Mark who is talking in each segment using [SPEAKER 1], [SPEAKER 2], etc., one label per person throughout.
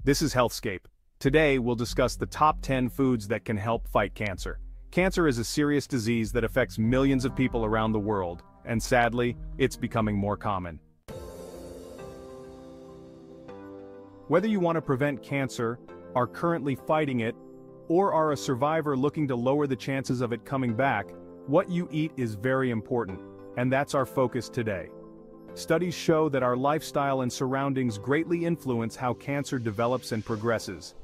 [SPEAKER 1] This is Healthscape. Today, we'll discuss the top 10 foods that can help fight cancer. Cancer is a serious disease that affects millions of people around the world, and sadly, it's becoming more common. Whether you want to prevent cancer, are currently fighting it, or are a survivor looking to lower the chances of it coming back, what you eat is very important, and that's our focus today. Studies show that our lifestyle and surroundings greatly influence how cancer develops and progresses.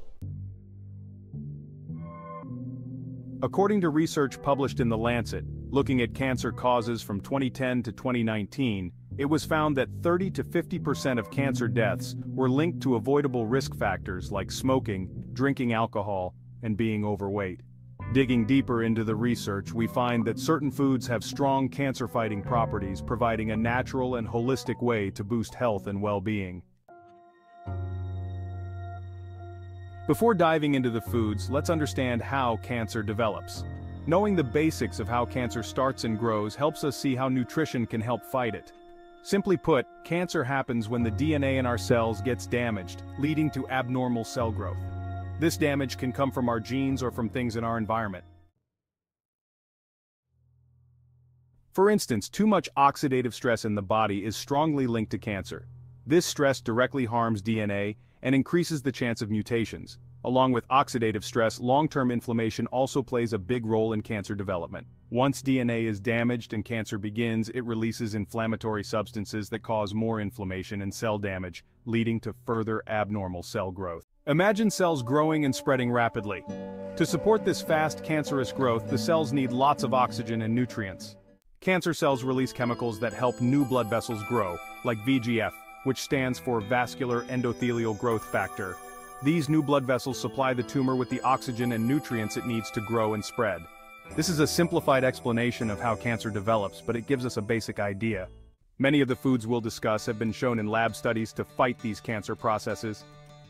[SPEAKER 1] According to research published in the Lancet, looking at cancer causes from 2010 to 2019, it was found that 30 to 50% of cancer deaths were linked to avoidable risk factors like smoking, drinking alcohol, and being overweight. Digging deeper into the research, we find that certain foods have strong cancer-fighting properties, providing a natural and holistic way to boost health and well-being. Before diving into the foods, let's understand how cancer develops. Knowing the basics of how cancer starts and grows helps us see how nutrition can help fight it. Simply put, cancer happens when the DNA in our cells gets damaged, leading to abnormal cell growth. This damage can come from our genes or from things in our environment. For instance, too much oxidative stress in the body is strongly linked to cancer. This stress directly harms DNA and increases the chance of mutations. Along with oxidative stress, long-term inflammation also plays a big role in cancer development. Once DNA is damaged and cancer begins, it releases inflammatory substances that cause more inflammation and cell damage, leading to further abnormal cell growth. Imagine cells growing and spreading rapidly. To support this fast cancerous growth, the cells need lots of oxygen and nutrients. Cancer cells release chemicals that help new blood vessels grow, like VEGF, which stands for vascular endothelial growth factor. These new blood vessels supply the tumor with the oxygen and nutrients it needs to grow and spread. This is a simplified explanation of how cancer develops, but it gives us a basic idea. Many of the foods we'll discuss have been shown in lab studies to fight these cancer processes.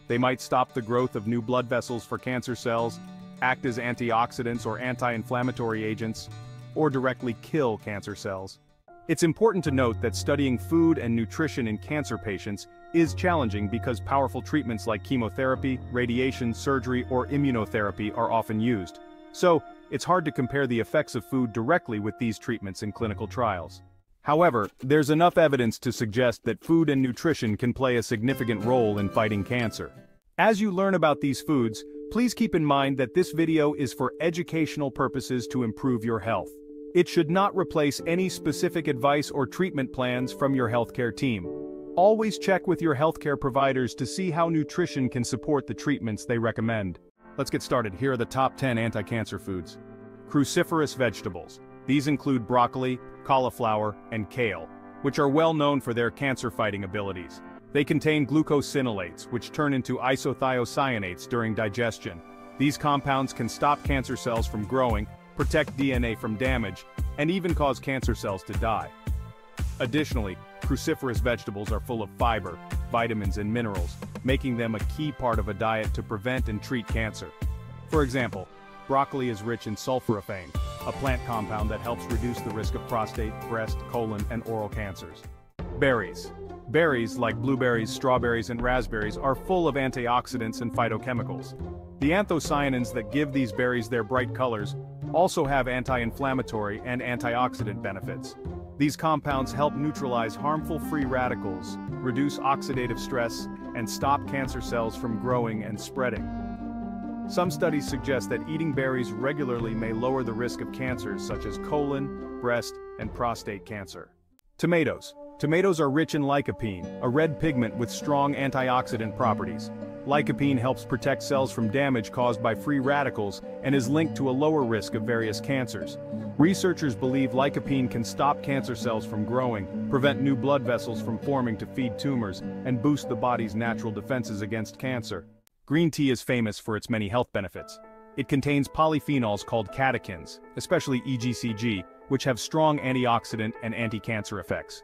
[SPEAKER 1] They might stop the growth of new blood vessels for cancer cells, act as antioxidants or anti-inflammatory agents, or directly kill cancer cells. It's important to note that studying food and nutrition in cancer patients is challenging because powerful treatments like chemotherapy, radiation, surgery, or immunotherapy are often used. So, it's hard to compare the effects of food directly with these treatments in clinical trials. However, there's enough evidence to suggest that food and nutrition can play a significant role in fighting cancer. As you learn about these foods, please keep in mind that this video is for educational purposes to improve your health. It should not replace any specific advice or treatment plans from your healthcare team. Always check with your healthcare providers to see how nutrition can support the treatments they recommend. Let's get started. Here are the top 10 anti-cancer foods. Cruciferous vegetables. These include broccoli, cauliflower, and kale, which are well known for their cancer-fighting abilities. They contain glucosinolates, which turn into isothiocyanates during digestion. These compounds can stop cancer cells from growing, protect DNA from damage, and even cause cancer cells to die. Additionally, cruciferous vegetables are full of fiber, vitamins, and minerals, making them a key part of a diet to prevent and treat cancer. For example, broccoli is rich in sulforaphane, a plant compound that helps reduce the risk of prostate, breast, colon, and oral cancers. Berries. Berries, like blueberries, strawberries, and raspberries, are full of antioxidants and phytochemicals. The anthocyanins that give these berries their bright colors also have anti-inflammatory and antioxidant benefits. These compounds help neutralize harmful free radicals, reduce oxidative stress, and stop cancer cells from growing and spreading. Some studies suggest that eating berries regularly may lower the risk of cancers such as colon, breast, and prostate cancer. Tomatoes. Tomatoes are rich in lycopene, a red pigment with strong antioxidant properties. Lycopene helps protect cells from damage caused by free radicals and is linked to a lower risk of various cancers. Researchers believe lycopene can stop cancer cells from growing, prevent new blood vessels from forming to feed tumors, and boost the body's natural defenses against cancer. Green tea is famous for its many health benefits. It contains polyphenols called catechins, especially EGCG, which have strong antioxidant and anti-cancer effects.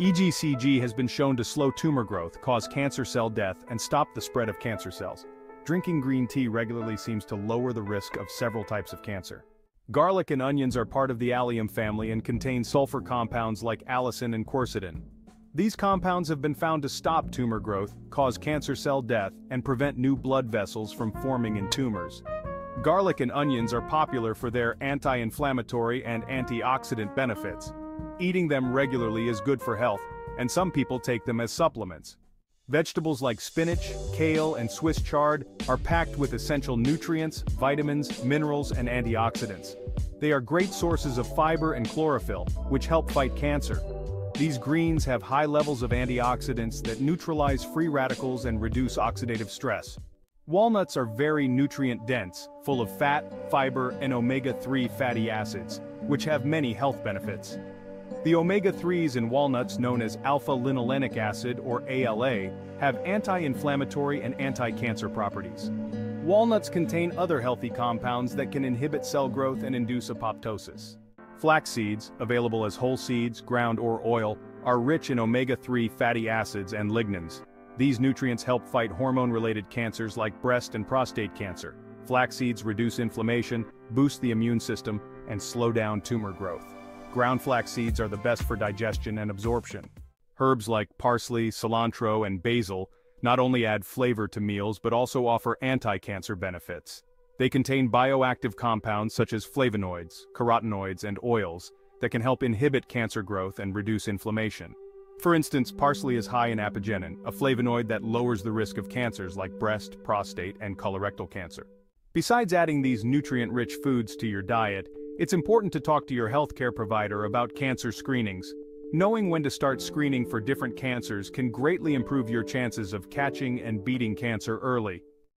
[SPEAKER 1] EGCG has been shown to slow tumor growth, cause cancer cell death, and stop the spread of cancer cells. Drinking green tea regularly seems to lower the risk of several types of cancer. Garlic and onions are part of the allium family and contain sulfur compounds like allicin and quercetin. These compounds have been found to stop tumor growth, cause cancer cell death, and prevent new blood vessels from forming in tumors. Garlic and onions are popular for their anti-inflammatory and antioxidant benefits. Eating them regularly is good for health, and some people take them as supplements. Vegetables like spinach, kale, and Swiss chard are packed with essential nutrients, vitamins, minerals, and antioxidants. They are great sources of fiber and chlorophyll, which help fight cancer. These greens have high levels of antioxidants that neutralize free radicals and reduce oxidative stress. Walnuts are very nutrient-dense, full of fat, fiber, and omega-3 fatty acids, which have many health benefits. The omega-3s in walnuts, known as alpha-linolenic acid or ALA, have anti-inflammatory and anti-cancer properties. Walnuts contain other healthy compounds that can inhibit cell growth and induce apoptosis. Flax seeds, available as whole seeds, ground or oil, are rich in omega-3 fatty acids and lignans. These nutrients help fight hormone-related cancers like breast and prostate cancer. Flax seeds reduce inflammation, boost the immune system, and slow down tumor growth. Ground flax seeds are the best for digestion and absorption. Herbs like parsley, cilantro, and basil not only add flavor to meals but also offer anti-cancer benefits. They contain bioactive compounds such as flavonoids, carotenoids, and oils that can help inhibit cancer growth and reduce inflammation. For instance, parsley is high in apigenin, a flavonoid that lowers the risk of cancers like breast, prostate, and colorectal cancer. Besides adding these nutrient-rich foods to your diet, it's important to talk to your healthcare provider about cancer screenings. Knowing when to start screening for different cancers can greatly improve your chances of catching and beating cancer early.